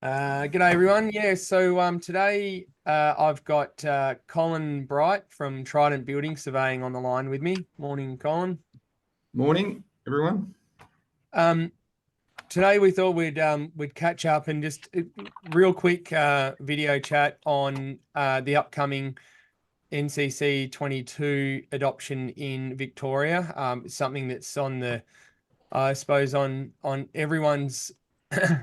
G'day everyone. Today I've got Colin Bright from Trident Building Surveying on the line with me. Morning, Colin. Morning, everyone. Today we thought we'd catch up and just real quick video chat on the upcoming NCC 22 adoption in Victoria. Something that's on on everyone's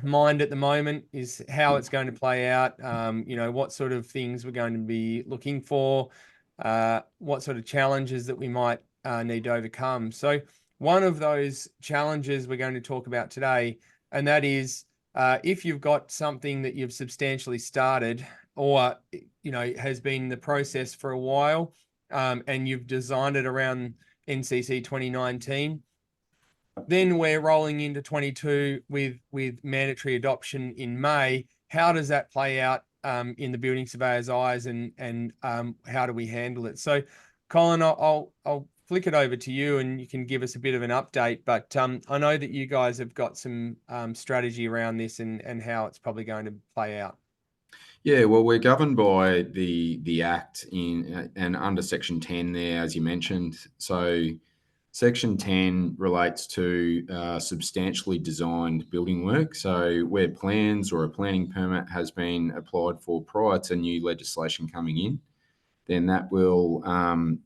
mind at the moment is how it's going to play out. What sort of things we're going to be looking for, what sort of challenges that we might need to overcome. So one of those challenges we're going to talk about today, and that is if you've got something that you've substantially started or, has been in the process for a while, and you've designed it around NCC 2019, then we're rolling into 22 with mandatory adoption in May. How does that play out in the building surveyor's eyes, and how do we handle it? So, Colin, I'll flick it over to you, and you can give us a bit of an update. But I know that you guys have got some strategy around this and how it's probably going to play out. Yeah, well, we're governed by the Act and under Section 10 there, as you mentioned. So Section 10 relates to substantially designed building work. So where plans or a planning permit has been applied for prior to new legislation coming in, then that will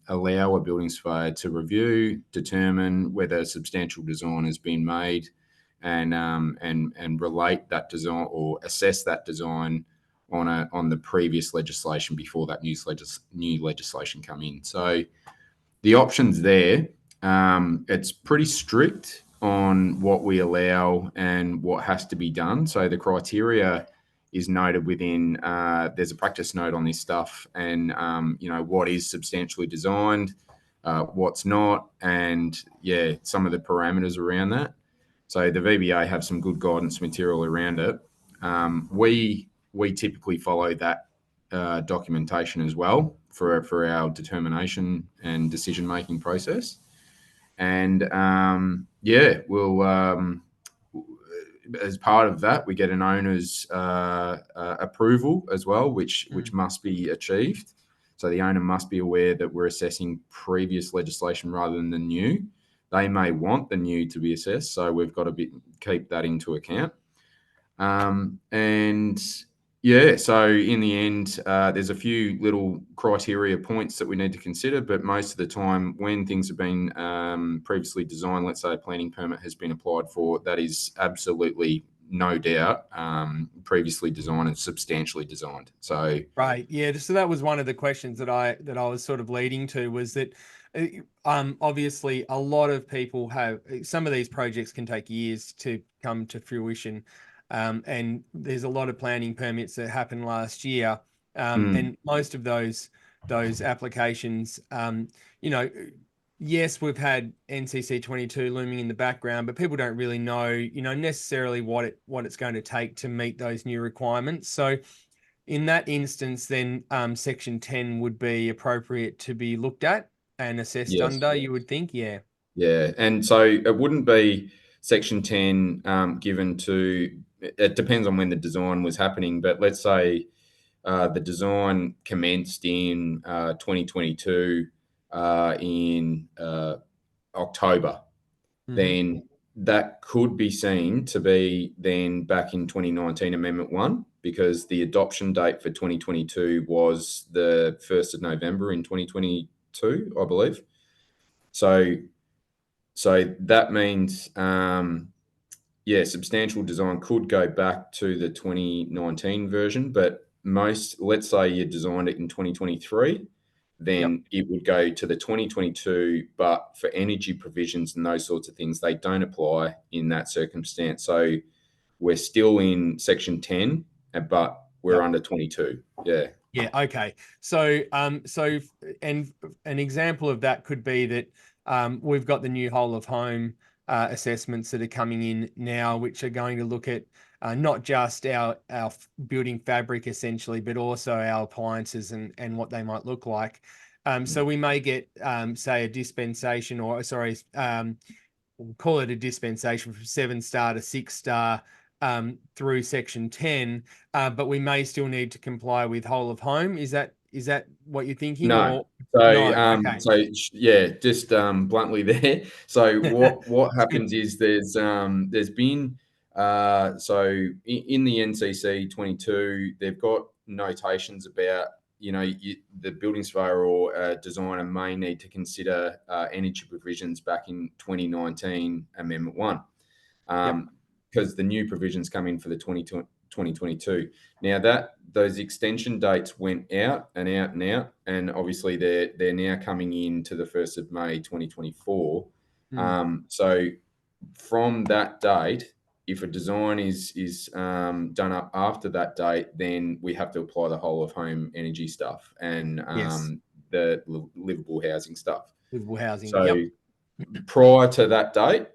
allow a building surveyor to review, determine whether substantial design has been made, and relate that design or assess that design on the previous legislation before that new legislation come in. So the options there. It's pretty strict on what we allow and what has to be done. So the criteria is noted within, there's a practice note on this stuff, and, what is substantially designed, what's not, and some of the parameters around that. So the VBA have some good guidance material around it. We typically follow that documentation as well for our determination and decision-making process. And we'll as part of that, we get an owner's approval as well, which must be achieved. So the owner must be aware that we're assessing previous legislation rather than the new. They may want the new to be assessed, so we've got to keep that into account. So in the end, there's a few little criteria points that we need to consider, but most of the time when things have been previously designed, let's say a planning permit has been applied for, that is absolutely no doubt previously designed and substantially designed. So right, yeah. So that was one of the questions that I was sort of leading to, was that obviously a lot of people have, some of these projects can take years to come to fruition. And there's a lot of planning permits that happened last year, and most of those applications, yes, we've had NCC 22 looming in the background, but people don't really know, necessarily what it's going to take to meet those new requirements. So in that instance, then Section 10 would be appropriate to be looked at and assessed under, you would think, yeah. Yeah, and so it wouldn't be Section 10 given to. It depends on when the design was happening, but let's say the design commenced in 2022 in October, then that could be seen to be then back in 2019 Amendment 1, because the adoption date for 2022 was the 1st of November in 2022, I believe. So that means substantial design could go back to the 2019 version, but let's say you designed it in 2023, then it would go to the 2022, but for energy provisions and those sorts of things, they don't apply in that circumstance. So we're still in Section 10, but we're under 22. Yeah. Yeah. Okay. So, and an example of that could be that we've got the new whole of home assessments that are coming in now, which are going to look at not just our building fabric essentially, but also our appliances and what they might look like. So we may get, say, a dispensation, or we'll call it a dispensation from 7-star to 6-star through Section 10, but we may still need to comply with whole of home. Is that what you're thinking, No. or So, no? Okay. yeah, just bluntly there. So what That's good. happens is there's been in the NCC 22, they've got notations about the building surveyor or designer may need to consider energy provisions back in 2019 Amendment 1, Yep. because the new provisions come in for the 2022. Now that those extension dates went out and out and out, and obviously they're now coming in to the 1st of May 2024. Mm. So from that date, if a design is done up after that date, then we have to apply the whole of home energy stuff and Yes. the livable housing stuff. Livable housing. So Yep. prior to that date,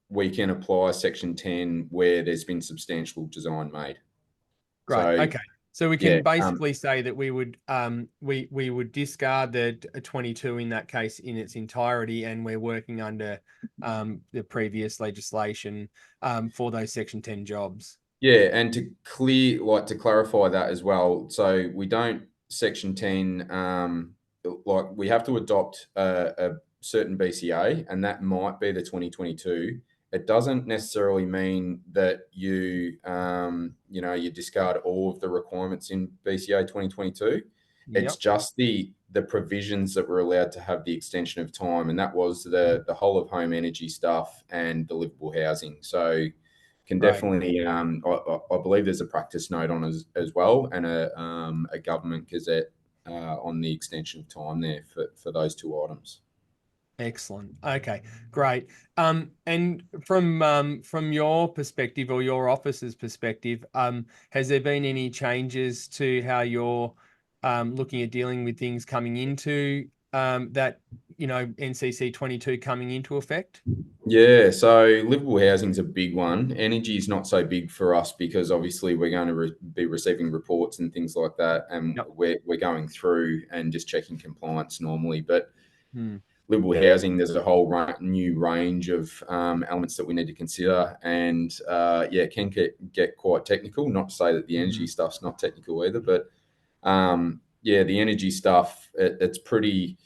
we can apply Section 10 where there's been substantial design made. Great. So Okay. So we yeah, can basically say that we would discard the 22 in that case in its entirety, and we're working under the previous legislation for those Section 10 jobs. yeah, and to clarify that as well. So we don't Section 10 like we have to adopt a certain BCA, and that might be the 2022. It doesn't necessarily mean that you discard all of the requirements in BCA 2022. It's Yep. just the provisions that we're allowed to have the extension of time, and that was the whole of home energy stuff and the livable housing. So can Right. definitely I believe there's a practice note on as well, and a government gazette on the extension of time there for those two items. Excellent. Okay, great. And from your perspective or your office's perspective, has there been any changes to how you're looking at dealing with things coming into that, NCC 22 coming into effect? Yeah, so livable housing is a big one. Energy is not so big for us because obviously we're going to be receiving reports and things like that, and Yep. we're going through and just checking compliance normally. But Hmm. livable housing, there's a whole new range of elements that we need to consider, and yeah, it can get quite technical. Not to say that the energy Mhm. stuff's not technical either, but yeah, the energy stuff, it's pretty.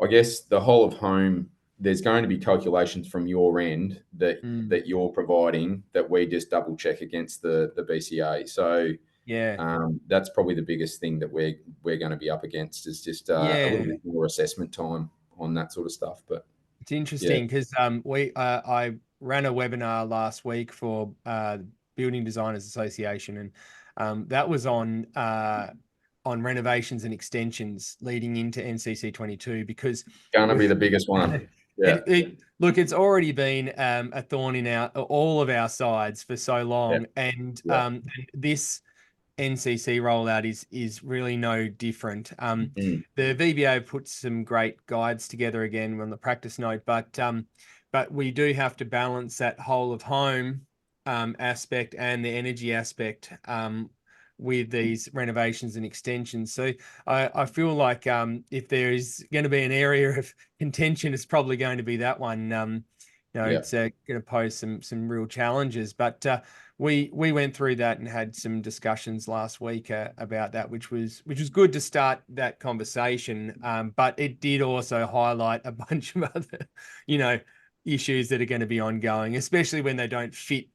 I guess the whole of home, there's going to be calculations from your end Mm. that you're providing that we just double check against the BCA. So Yeah. that's probably the biggest thing that we're going to be up against is just a little Yeah. bit more assessment time on that sort of stuff. But It's yeah, interesting because I ran a webinar last week for Building Designers Association, and that was on renovations and extensions leading into NCC 22 because going to we be the biggest one. Yeah, look, it's already been a thorn in all of our sides for so yeah, long, and yeah. this NCC rollout is really no different. Mm, The VBO put some great guides together again on the practice note, but we do have to balance that whole of home aspect and the energy aspect with these renovations and extensions. So I feel like if there is going to be an area of contention, it's probably going to be that one. yeah. It's going to pose some real challenges, but we went through that and had some discussions last week about that, which was good to start that conversation. But it did also highlight a bunch of other, you know, issues that are going to be ongoing, especially when they don't fit,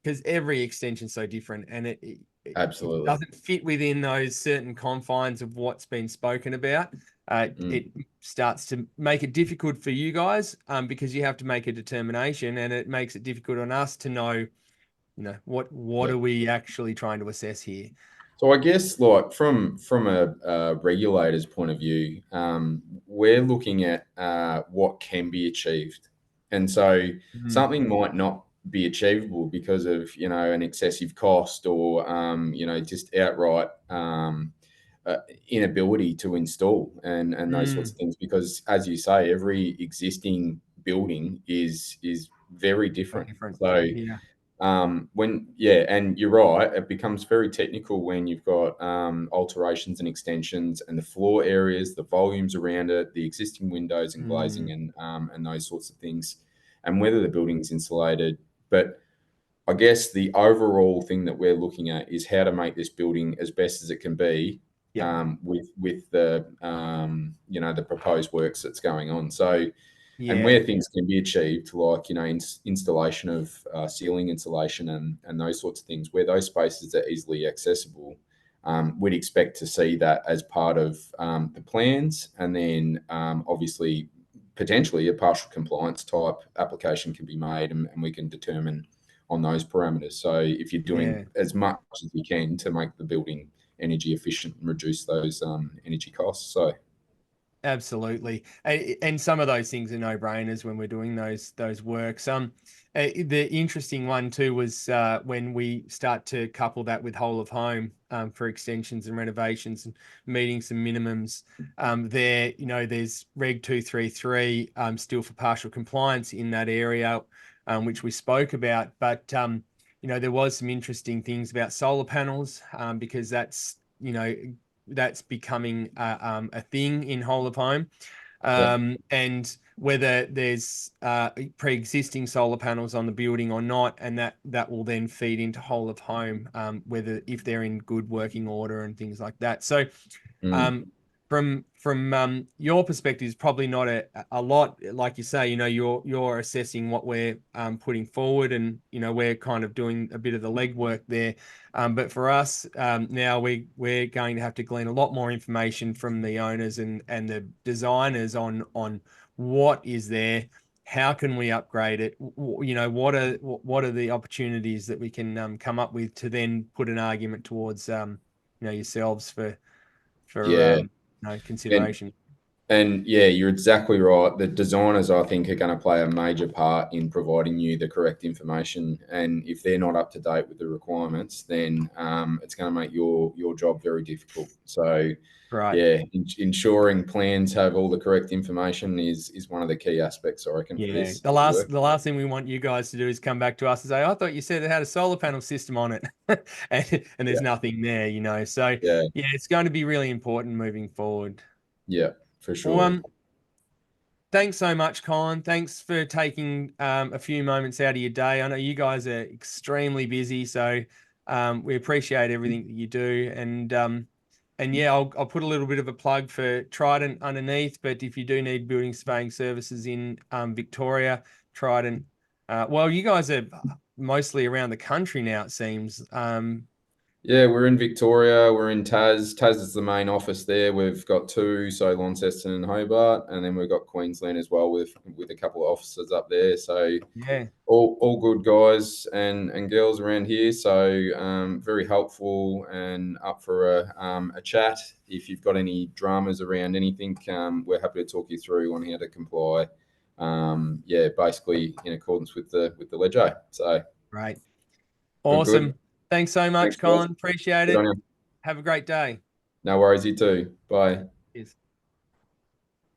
because every extension's so different, and if it Absolutely. doesn't fit within those certain confines of what's been spoken about, Mm, it starts to make it difficult for you guys because you have to make a determination, and it makes it difficult on us to know, what yeah. are we actually trying to assess here? So I guess like from a regulator's point of view, we're looking at what can be achieved, and so Mm, something might not be achievable because of an excessive cost or just outright inability to install and those sorts mm, of things. Because as you say, every existing building is very so different. different. So Yeah. and you're right, it becomes very technical when you've got alterations and extensions and the floor areas, the volumes around it, the existing windows and glazing Mm, and those sorts of things, and whether the building's insulated. But I guess the overall thing that we're looking at is how to make this building as best as it can be, Yep. with the the proposed works that's going on. So, and Yeah. where things can be achieved, like installation of ceiling insulation and those sorts of things, where those spaces are easily accessible, we'd expect to see that as part of the plans, and then obviously potentially a partial compliance type application can be made, and we can determine on those parameters. So if you're doing Yeah. as much as you can to make the building energy efficient and reduce those energy costs. So Absolutely, and some of those things are no-brainers when we're doing those works. The interesting one too was when we start to couple that with whole of home for extensions and renovations and meeting some minimums. There, there's Reg 233 still for partial compliance in that area, which we spoke about. But there was some interesting things about solar panels because that's becoming a thing in whole of home, yeah. and whether there's pre-existing solar panels on the building or not, and that will then feed into whole of home, whether if they're in good working order and things like that. So Mm. um, from your perspective, is probably not a lot, like you say. You're assessing what we're putting forward, and we're kind of doing a bit of the legwork there. But for us, now we're going to have to glean a lot more information from the owners and the designers on what is there, how can we upgrade it, what are the opportunities that we can come up with to then put an argument towards yourselves for Yeah. And consideration. And yeah, you're exactly right. The designers, I think, are going to play a major part in providing you the correct information. And if they're not up to date with the requirements, then it's going to make your job very difficult. So Right. yeah, ensuring plans have all the correct information is one of the key aspects, I reckon, for Yeah. this The work. last thing we want you guys to do is come back to us and say, I thought you said it had a solar panel system on it. And Yeah, there's nothing there, So yeah, yeah, it's going to be really important moving forward. yeah, for Well, sure. thanks so much, Colin. Thanks for taking a few moments out of your day. I know you guys are extremely busy, so we appreciate everything that you do. And yeah, I'll put a little bit of a plug for Trident underneath. But if you do need building surveying services in Victoria, Trident. Well, you guys are mostly around the country now, it seems. Yeah, we're in Victoria. We're in Tas. Tas is the main office there. We've got two, so Launceston and Hobart, and then we've got Queensland as well with a couple of offices up there. So Yeah, all good guys and girls around here. So very helpful and up for a chat. If you've got any dramas around anything, we're happy to talk you through on how to comply. Yeah, basically in accordance with the ledger. So right. good. Awesome. Thanks so Thanks, much, guys. Colin. Appreciate Good on it. you. Have a great day. No worries, you too. Bye.